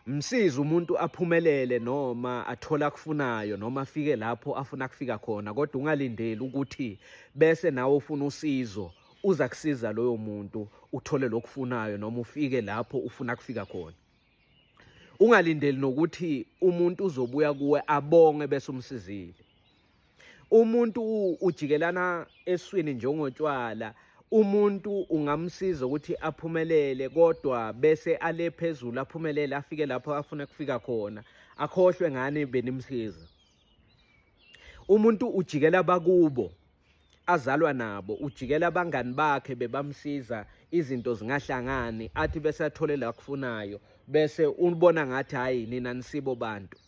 msiza umuntu aphumelele noma athola akufunayo noma afike lapho afuna kufika khona, kodwa ungalindeli ukuthi bese nawe ufuna usizo uza kusiza loyo muntu uthole lokufunayo noma ufike lapho ufuna kufika khona. Ungalindeli nokuthi umuntu uzobuya kuwe abonge bese umsizile. Umuntu ujikelana eswini njengotshwala. Umuntu ungamsiza ukuthi aphumelele kodwa bese ale phezulu aphumelele afike lapho afuna kufika khona, akhohlwe ngani benimsiza. Umuntu ujikela bakubo azalwa nabo, ujikela abangani bakhe bebamsiza izinto zingahlangani, athi bese athole la kufunayo bese ubona ngathi hayi nina nisibo bantu.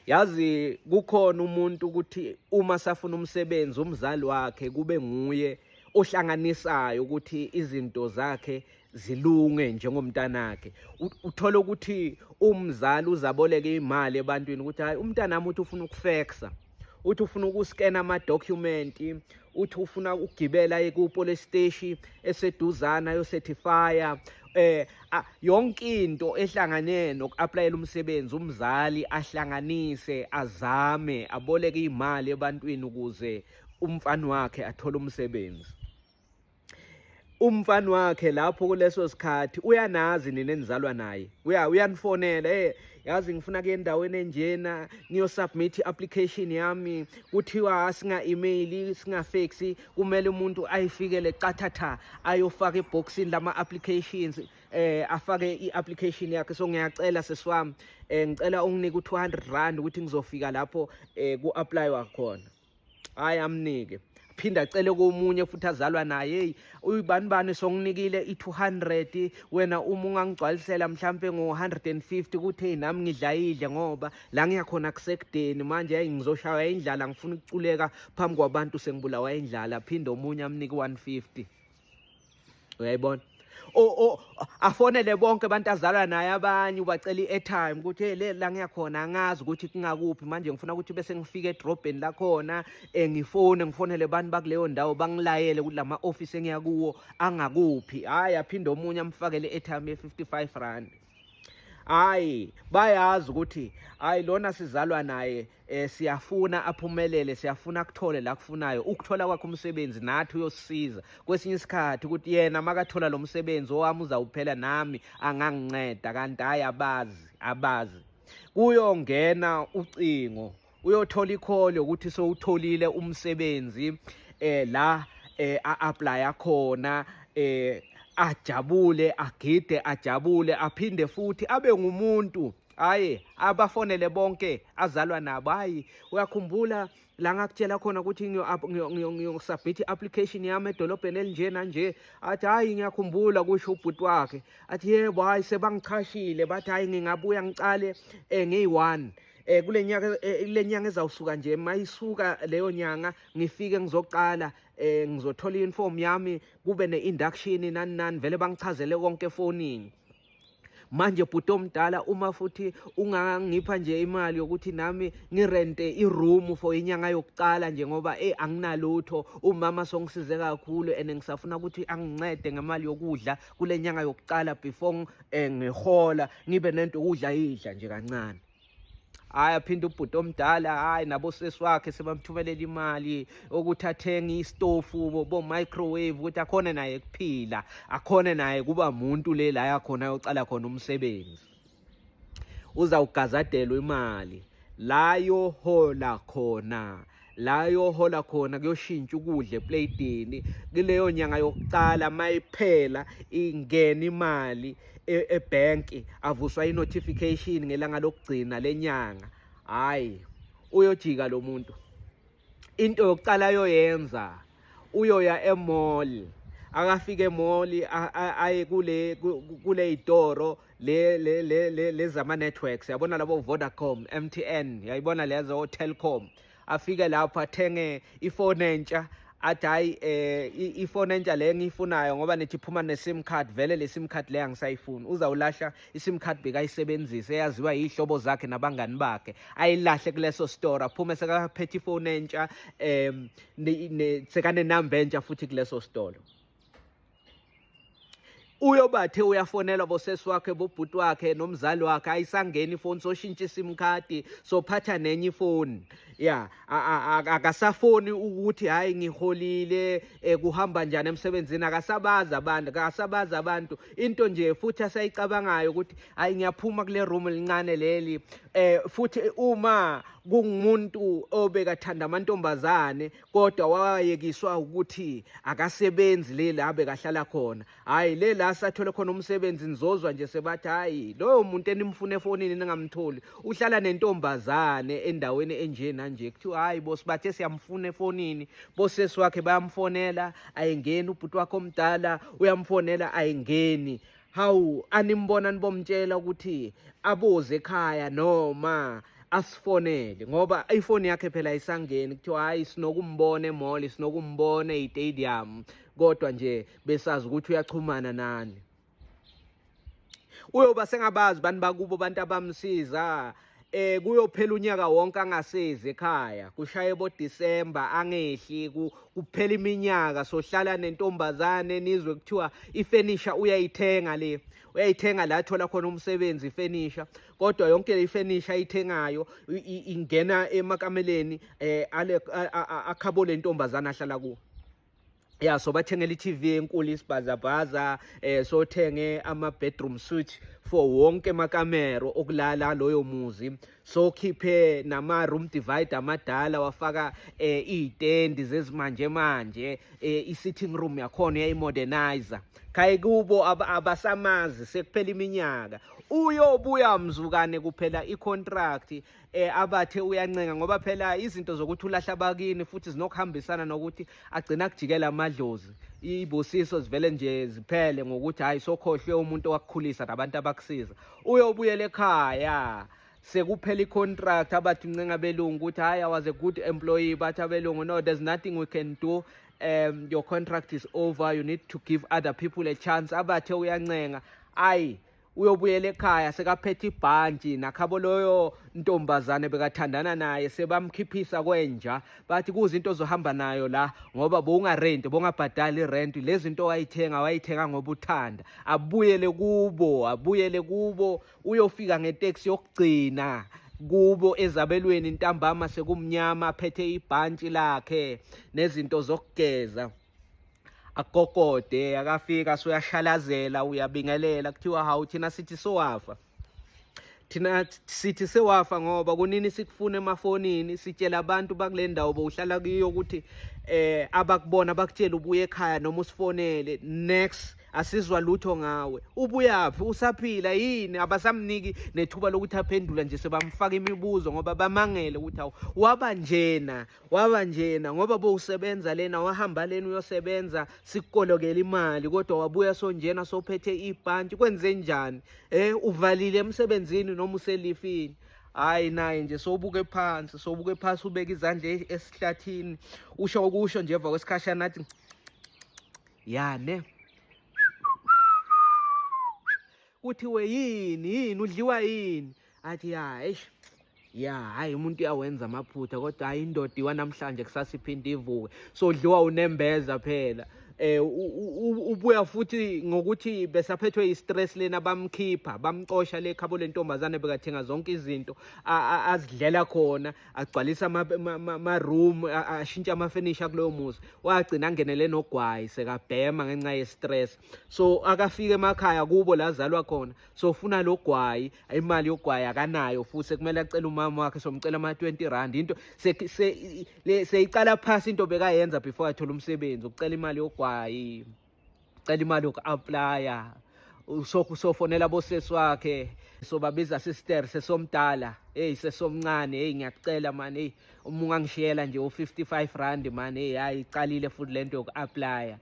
Yazi kukhona umuntu ukuthi uma safuna umsebenzi umzali wakhe kube nguye ohlanganisayo ukuthi izinto zakhe zilunge njengomntanakhe. Uthola ukuthi umzali uzaboleka imali ebantwini ukuthi hayi umntanami uthi ufuna ukufexa, uthi ufuna ukuskena ama-document, uthi ufuna ukugibela ku police station eseduzana yo-certifya yonke into ehlangane noku-aplayela umsebenzi. Umzali ahlanganise, azame, aboleke imali ebantwini ukuze umfana wakhe athole umsebenzi. Umfana wakhe lapho kuleso sikhathi uyanazi nina enizalwa naye, uyanifonela, yazi ngifuna kuye endaweni enjena ngiyosubmit i-application yami, kuthiwa singa-email singa-fax, kumele umuntu ayifikele qathatha ayofaka eboxini lama-applications, afake i-application yakhe. So ngiyacela sesi wami, ngicela unginike u-R200 ukuthi ngizofika lapho ku-aplaywa khona. Hayi amnike, phinda acele komunye futhi azalwa naye, hey uyibani songinikile i-200, wena uma ungangigcwalisela mhlampe ngo-150 ukuthi hey nami ngidlayidle ngoba la ngiyakhona kusekudeni manje hayi ngizoshaya indlala, ngifuna ukuculeka phambi kwabantu sengibulawa indlala. Phinda omunye amnike 150. Uyayibona? Afonele bonke abantu azalwa naye abanye, ubacela i-airtime ukuthi hey la ngiyakhona angazi ukuthi kungakuphi manje ngifuna ukuthi bese ngifike edrobheni lakhona, ngifonele abantu bakuleyo ndawo bangilayele ukuthi lama office engiyakuwo angakuphi. Hayi aphinde omunye amfakele i-airtime ye-R55. Hayi bayazi ukuthi hayi lona sizalwa naye, siyafuna aphumelele, siyafuna akuthole la kufunayo. Ukuthola kwakhe umsebenzi nathi uyosisiza kwesinye isikhathi ukuthi yena makathola lo msebenzi owami uzawuphela nami anganginceda, kanti hayi abazi. Kuyongena ucingo, uyothola i-call yokuthi sowutholile umsebenzi la a-aplya khona, ajabule, agide, ajabule, aphinde futhi abe ngumuntu. Hayi abafonele bonke azalwa nabo. Hayi uyakhumbula la ngakutshela khona ukuthi ngiyosubmit i-application yami edolobheni elinje nanje? Athi hayi ngiyakhumbula, kusho ubhuti wakhe. Athi yebo, hayi sebangichashile, bathi hayi ngingabuya ngicale ngeyi-1 kule nyanga ezawusuka nje. Mayisuka leyo nyanga ngifike ngizoqala, ngizothola i-inform yami, kube ne-induction nani vele bangichazele konke efonini. Manje bhuti omdala, uma futhi ungangipha nje imali yokuthi nami ngirente i-room for inyanga yokuqala nje ngoba anginalutho, umama songisize kakhulu and ngisafuna ukuthi angincede ngemali yokudla kule nyanga yokuqala before ngihola ngibe nento ukudla idla nje kancane. Hayi aphinde ubhuti omdala, hayi nabo sesi wakhe sebamthumelela imali ukuthi athenge istofu, bo-microwave, ukuthi akhone naye kuphila, akhone naye kuba muntu le la yakhona ayocala khona umsebenzi. Uzawugazadelwa imali la yohola khona, kuyoshintsha ukudla eplatini. Kuleyo nyanga yokuqala mayiphela ingena imali ebhenki, avuswa i-notification ngelanga lokugcina lenyanga. Hayi uyojika lo muntu, into yokuqala ayoyenza uyoya emall. Akafike emall aye kule itoro lezi ama-networks, yabona labo Vodacom, MTN, yayibona lezo Telkom. Afike lapho athenge ifone entsha, athi hayi ifone entsha le engiyifunayo ngoba nethi iphuma ne-sim card, vele le sim card le angisayifuni. Uzawulahla i-sim card bekayisebenzise, eyaziwa yihlobo zakhe nabangani bakhe, ayilahle kuleso store, aphume sekaphethe ifone entsha, sekanenamba entsha futhi kuleso store. uyobathe uyafonelwa bosesi wakhe bobhuti wakhe nomzali wakhe ayisangena ifoni soshintsha isim card sophatha nenye ifoni ya akasafoni ukuthi hayi ngiholile kuhamba njani emsebenzini akasabazi abantu into nje futhi asayicabangayo ukuthi hayi ngiyaphuma kule room lincane leli futhi uma kungumuntu obekathanda amantombazane kodwa wayekiswa ukuthi akasebenzi lela abekahlala khona hayi lela sathole khona umsebenzi nizozwa nje sebathi hayi loyo muntu enimfune efonini ningamtholi uhlala nentombazane endaweni enje nanje kuthiwa hayi boss bathe siyamfuna efonini bosesi wakhe bayamfonela ayingeni ubhuti wakhe omdala uyamfonela ayingeni hawu animbona nibomtshela ukuthi aboze ekhaya noma asifonele ngoba ifoni yakhe phela ayisangeni kuthiwa hayi sinokumbona emall sinokumbona e-stadium kodwa nje besazi ukuthi uyachumana nani uyoba sengabazi bani bakubo bantu abamsiza kuyophela unyaka wonke angasezi ekhaya kushaye boDisemba angehli kuphela iminyaka sohlala nentombazane nizwe kuthiwa ifurniture uyayithenga la thola khona umsebenzi ifurniture kodwa yonke le furniture ayithengayo ingena emakameleni akhabo lentombazana ahlala kuwo ya so bathengele i-TV enkulu isibhazabhaza sothenge ama-bedroom suite for wonke emakamero okulala loyo muzi sokhiphe nama-room divider amadala wafaka iy'tendi zezimanje i-sitting room yakhona uyayimodernizer khayi kubo abasamazi sekuphela iminyaka uyobuya mzukane kuphela i-contract abathe uyancenga ngoba phela izinto zokuthi ulahla abakini futhi zinokuhambisana nokuthi agcina kujikela amadlozi ibosiso zivele nje ziphele ngokuthi hayi sokhohlwe umuntu wakukhulisa nabantu abakusiza uyobuyela ekhaya sekuphela i-contract abathi uncenga belungu ukuthi hayi I was a good employee bathi abelungu no there's nothing we can do your contract is over you need to give other people a chance abathe uyancenga ayi uyobuyela ekhaya sekaphethe ibhanti nakhabo loyo ntombazane bekathandana naye sebamkhiphisa kwenja bathi kuzinto ozohamba nayo la ngoba bowungarenti bongabhadali irent lezi zinto wayithenga ngoba uthanda abuyele kubo uyofika ngeteksi yokugcina kubo ezabelweni ntambama sekumnyama aphethe ibhanti lakhe nezinto zokugeza akokode akafika soyashalazela uyabingelela kuthiwa hawu thina sithi sewafa ngoba kunini sikufuna emafonini sitshela abantu bakule ndawo bowuhlala kuyo ukuthi abakubona bakutshela ubuye ekhaya noma usifonele next asizwa lutho ngawe ubuyaphi usaphila yini abasamniki nethuba lokuthi aphendula nje sebamfaka imibuzo ngoba bamangele ukuthi awu waba njena ngoba bowusebenza lena wahamba lena uyosebenza sikukolokela imali kodwa wabuya sonjena sophethe ibhanti kwenze njani uvalile emsebenzini noma uselifini hayi naye nje sobuke phansi ubeka izandla esihlathini usho nje emva kwesikhashana athi yane uthi we yini udliwa yini athi hayi umuntu uyawenza amaphutha kodwa hayi indoda iwanamhlanje kusasiphinde ivuke sodliwa unembeza phela ubuya futhi ngokuthi besaphethwe i-stress lena bamkhipha bamxosha le khabo lentombazane bekathenga zonke izinto azidlela khona agcwalisa ama-room ashintsha ama-furniture kuloyo muzi wagcina angenele nogwayi sekabhema ngenxa ye-stress so akafika emakhaya kubo la azalwa khona so ufuna lo gwayi imali yogwayi akanayo futhi sekumele acela umama wakhe somcela ama-20 into seyiqala phasi into bekayenza before athola umsebenzi ukucela imali yogwayi cela imali yoku-aplya usofonela bosesi wakhe sobabiza sister sesomdala sesomncane ngiyakucela mani uma ungangishiyela nje u-55 rand mani hayi iqalile futhi lento yoku-aplya